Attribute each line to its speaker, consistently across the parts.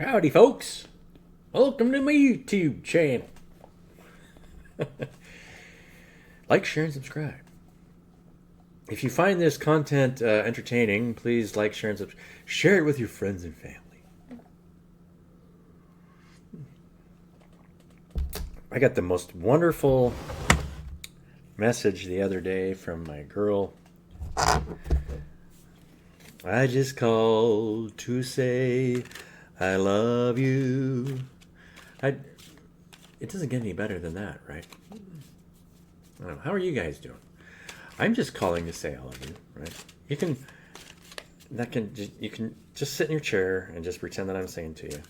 Speaker 1: Howdy, folks. Welcome to my YouTube channel. Like, share, and subscribe. If you find this content entertaining, please like, share, and subscribe. Share it with your friends and family. I got the most wonderful message the other day from my girl. I just called to say I love you. It doesn't get any better than that, right? I don't know. How are you guys doing? I'm just calling to say I love you, right? You can just sit in your chair and just pretend that I'm saying to you.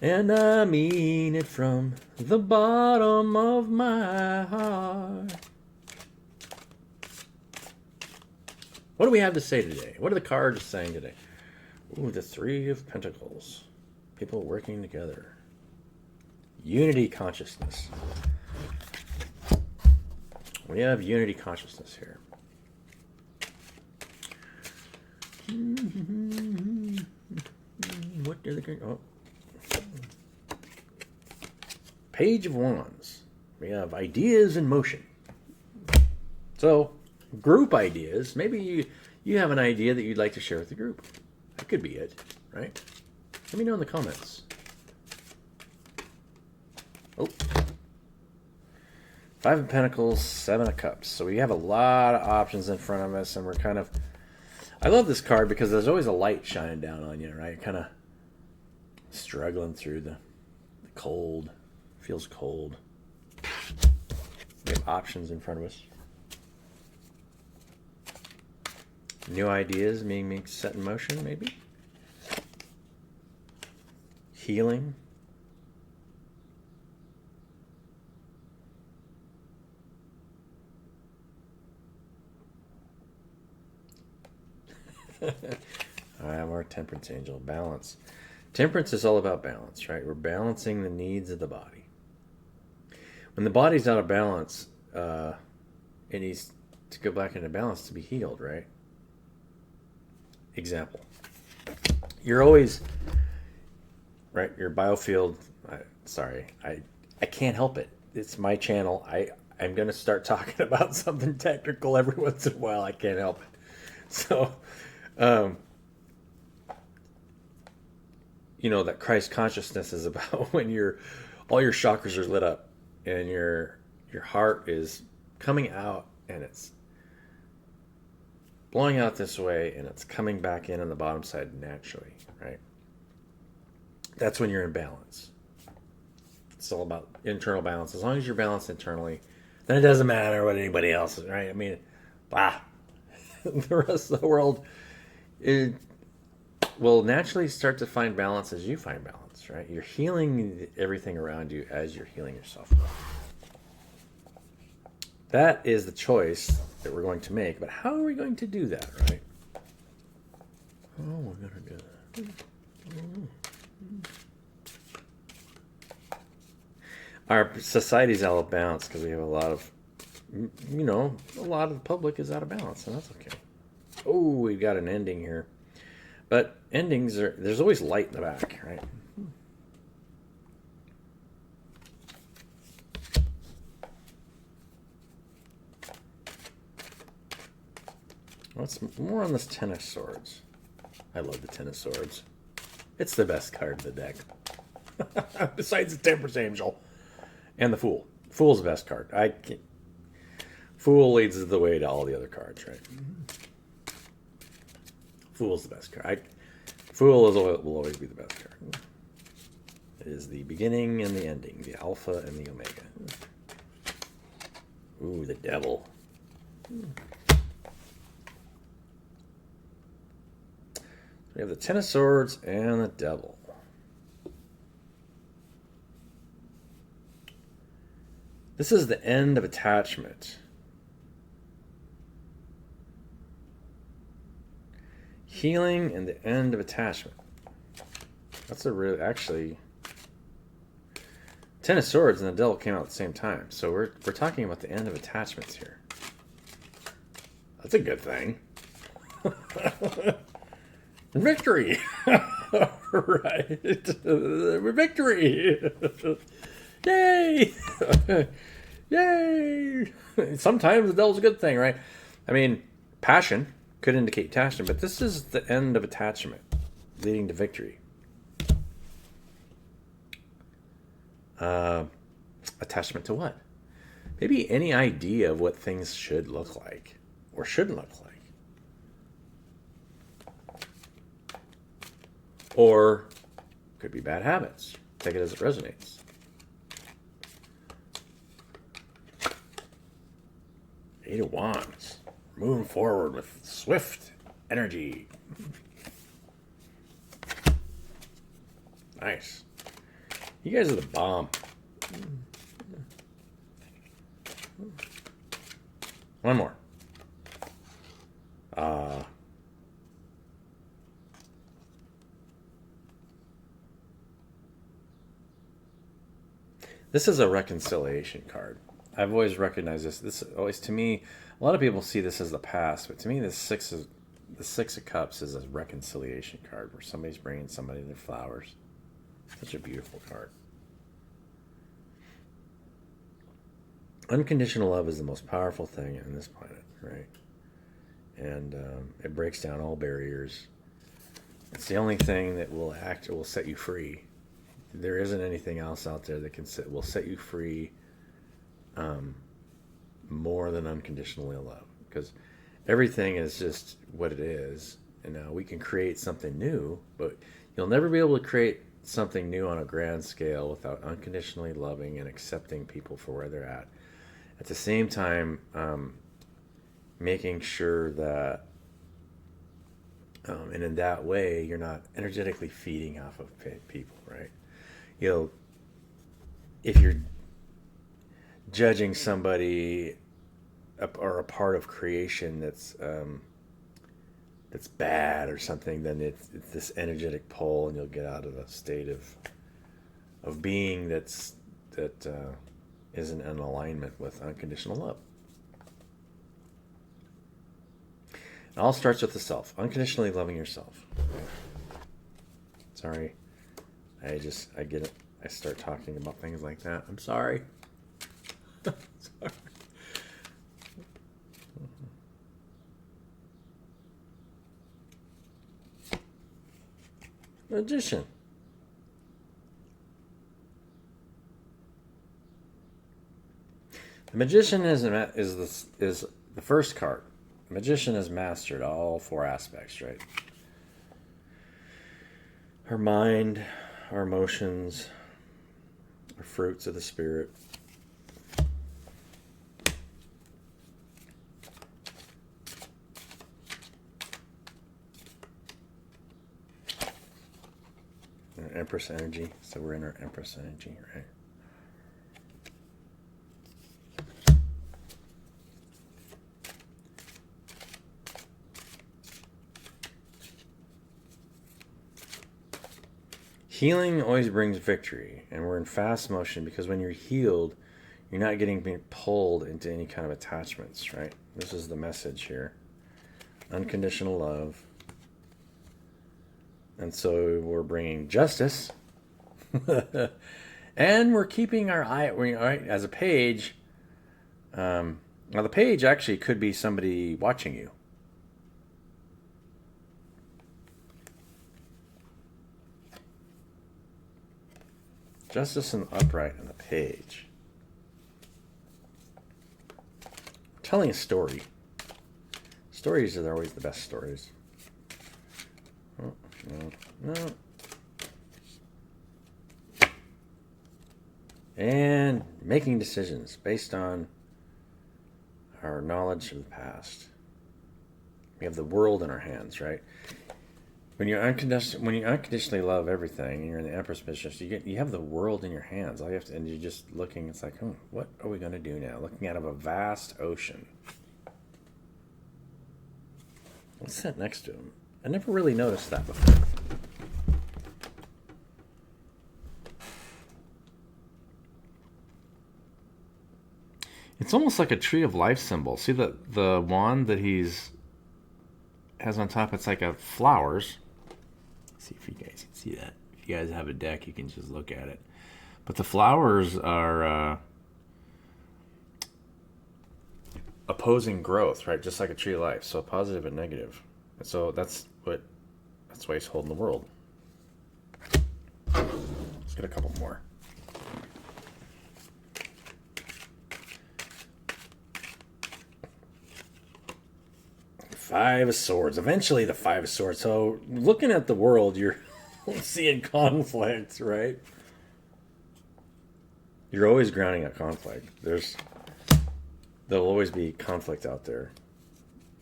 Speaker 1: And I mean it from the bottom of my heart. What do we have to say today? What are the cards saying today? Ooh, the Three of Pentacles. People working together. Unity consciousness. We have unity consciousness here. What are the... Oh. Page of Wands. We have ideas in motion. So, group ideas. Maybe you have an idea that you'd like to share with the group. That could be it, right? Let me know in the comments. Oh. Five of Pentacles, Seven of Cups. So we have a lot of options in front of us, and we're kind of... I love this card because there's always a light shining down on you, right? You're kind of struggling through the cold. Feels cold. We have options in front of us. New ideas being set in motion, maybe? Healing. I am our Temperance Angel. Balance. Temperance is all about balance, right? We're balancing the needs of the body. When the body's out of balance, it needs to go back into balance to be healed, right? Example. You're always, right, your biofield, I can't help it. It's my channel. I'm going to start talking about something technical every once in a while. I can't help it. So, you know, that Christ consciousness is about when all your chakras are lit up and your heart is coming out and it's blowing out this way and it's coming back in on the bottom side naturally, right? That's when you're in balance. It's all about internal balance. As long as you're balanced internally, then it doesn't matter what anybody else is, right? I mean, the rest of the world will naturally start to find balance as you find balance, right? You're healing everything around you as you're healing yourself. That is the choice that we're going to make, but how are we going to do that, right? Oh, we're going to do that. Our society's out of balance because we have a lot of, you know, a lot of the public is out of balance, and that's okay. Oh, we've got an ending here. But endings there's always light in the back, right? What's more on this Ten of Swords? I love the Ten of Swords. It's the best card in the deck. Besides the Temperance Angel. And the Fool. Fool's the best card. Fool leads the way to all the other cards, right? Fool's the best card. Fool will always be the best card. It is the beginning and the ending, the alpha and the omega. Ooh, the Devil. We have the Ten of Swords and the Devil. This is the end of attachment. Healing and the end of attachment. That's a real, actually, Ten of Swords and the Devil came out at the same time. So we're talking about the end of attachments here. That's a good thing. Victory! Right. Victory. Yay. Yay. Sometimes the devil's a good thing, right? I mean, passion could indicate attachment, but this is the end of attachment, leading to victory. Attachment to what? Maybe any idea of what things should look like or shouldn't look like. Or could be bad habits. Take it as it resonates. Eight of Wands. Moving forward with swift energy. Nice. You guys are the bomb. One more. This is a reconciliation card. I've always recognized this. This always, to me, a lot of people see this as the past, but to me, the Six of Cups is a reconciliation card where somebody's bringing somebody their flowers. Such a beautiful card. Unconditional love is the most powerful thing on this planet, right? And it breaks down all barriers. It's the only thing that will set you free. There isn't anything else out there that will set you free more than unconditional love, because everything is just what it is. And now we can create something new, but you'll never be able to create something new on a grand scale without unconditionally loving and accepting people for where they're at. At the same time, making sure that, and in that way, you're not energetically feeding off of people, right? If you're judging somebody or a part of creation that's bad or something, then it's this energetic pull, and you'll get out of a state of being that isn't in alignment with unconditional love. It all starts with the self, unconditionally loving yourself. Sorry. I get it. I start talking about things like that. I'm sorry. Sorry. Magician. The Magician is the first card. The Magician has mastered all four aspects, right? Her mind, our emotions, our fruits of the spirit. And Empress energy. So we're in our Empress energy, right? Healing always brings victory, and we're in fast motion because when you're healed, you're not being pulled into any kind of attachments, right? This is the message here. Unconditional love. And so we're bringing justice. And we're keeping our eye, right, as a page. Now the page actually could be somebody watching you. Justice and upright on the page. Telling a story. Stories are always the best stories. Oh, no. And making decisions based on our knowledge of the past. We have the world in our hands, right? When you unconditionally love everything, and you're in the Empress position, you have the world in your hands. All you have to, and you're just looking. It's like, what are we going to do now? Looking out of a vast ocean. What's that next to him? I never really noticed that before. It's almost like a tree of life symbol. See the wand that has on top? It's like a flowers. See if you guys can see that. If you guys have a deck, you can just look at it. But the flowers are opposing growth, right? Just like a tree of life. So positive and negative. And so that's why he's holding the world. Let's get a couple more. Five of Swords. Eventually the Five of Swords. So looking at the world, you're seeing conflict, right? You're always grounding at conflict. There'll always be conflict out there.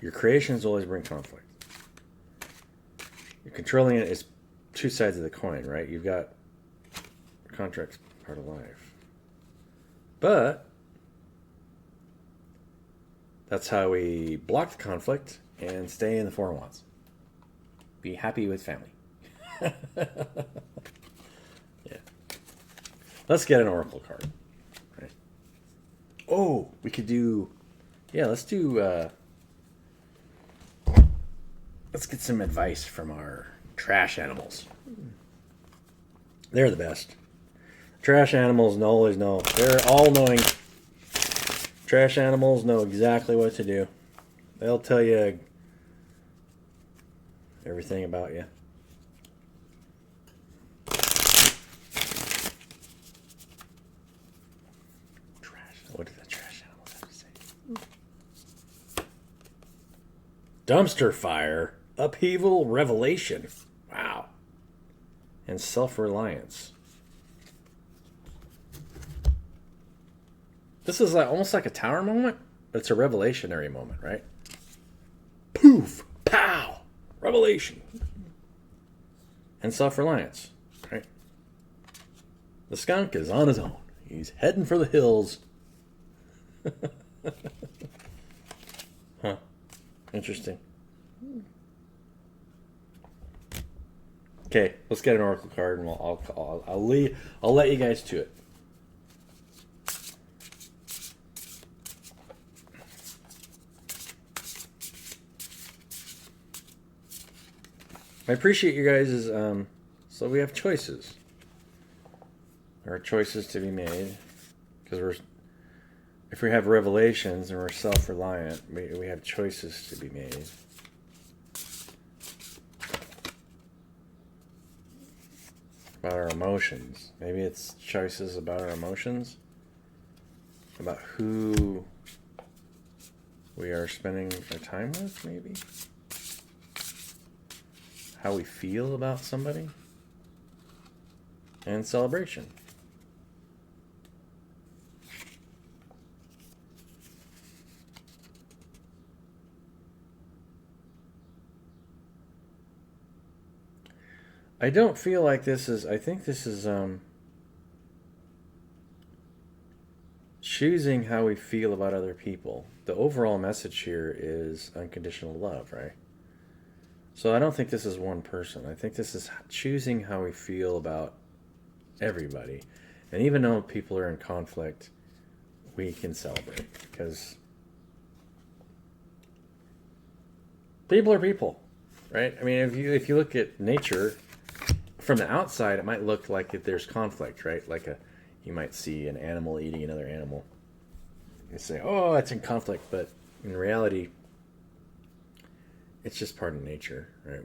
Speaker 1: Your creations always bring conflict. You're controlling it is two sides of the coin, right? You've got contracts, part of life. But that's how we block the conflict and stay in the Four of Wands. Be happy with family. Yeah. Let's get an oracle card. Right. Oh, we could do... Yeah, let's do... let's get some advice from our trash animals. They're the best. Trash animals always know. They're all-knowing. Trash animals know exactly what to do. They'll tell you everything about you. What did the trash animals have to say? Dumpster fire, upheaval, revelation. Wow. And self-reliance. This is almost like a tower moment, but it's a revelationary moment, right? Poof! Pow! Revelation. And self-reliance, right? The skunk is on his own. He's heading for the hills. Huh. Interesting. Okay, let's get an oracle card, and I'll let you guys to it. I appreciate you guys. So we have choices. There are choices to be made because if we have revelations and we're self-reliant, we have choices to be made. About our emotions. Maybe it's choices about our emotions. About who we are spending our time with, maybe. How we feel about somebody. And celebration. I don't feel like this is... I think this is choosing how we feel about other people. The overall message here is unconditional love, right? So I don't think this is one person. I think this is choosing how we feel about everybody. And even though people are in conflict, we can celebrate. Because people are people, right? I mean, if you look at nature... From the outside, it might look like there's conflict, right? You might see an animal eating another animal. You say, oh, it's in conflict. But in reality, it's just part of nature, right?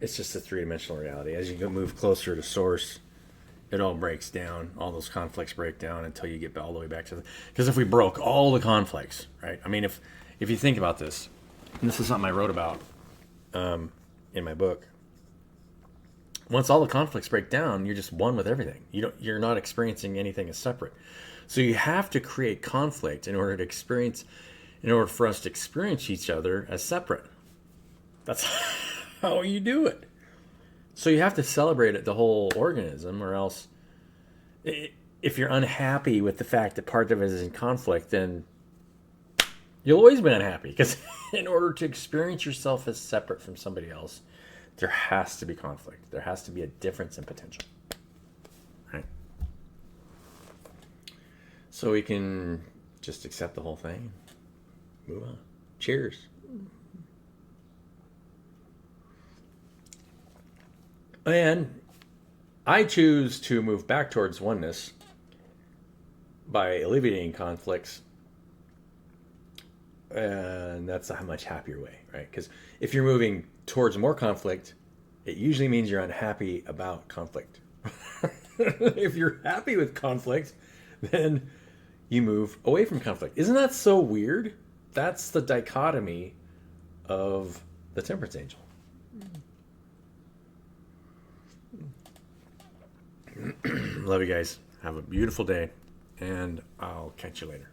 Speaker 1: It's just a three-dimensional reality. As you move closer to source, it all breaks down. All those conflicts break down until you get all the way back to because if we broke all the conflicts, right? I mean, if you think about this, and this is something I wrote about in my book. Once all the conflicts break down, you're just one with everything. You're not experiencing anything as separate. So you have to create conflict in order for us to experience each other as separate. That's how you do it. So you have to celebrate it, the whole organism, or else if you're unhappy with the fact that part of it is in conflict, then you'll always be unhappy. Because in order to experience yourself as separate from somebody else, there has to be conflict. There has to be a difference in potential. Right? So we can just accept the whole thing. Move on. Cheers. And I choose to move back towards oneness by alleviating conflicts. And that's a much happier way, right? Because if you're moving towards more conflict, it usually means you're unhappy about conflict. If you're happy with conflict, then you move away from conflict. Isn't that so weird? That's the dichotomy of the temperance angel. Love you guys. Have a beautiful day, and I'll catch you later.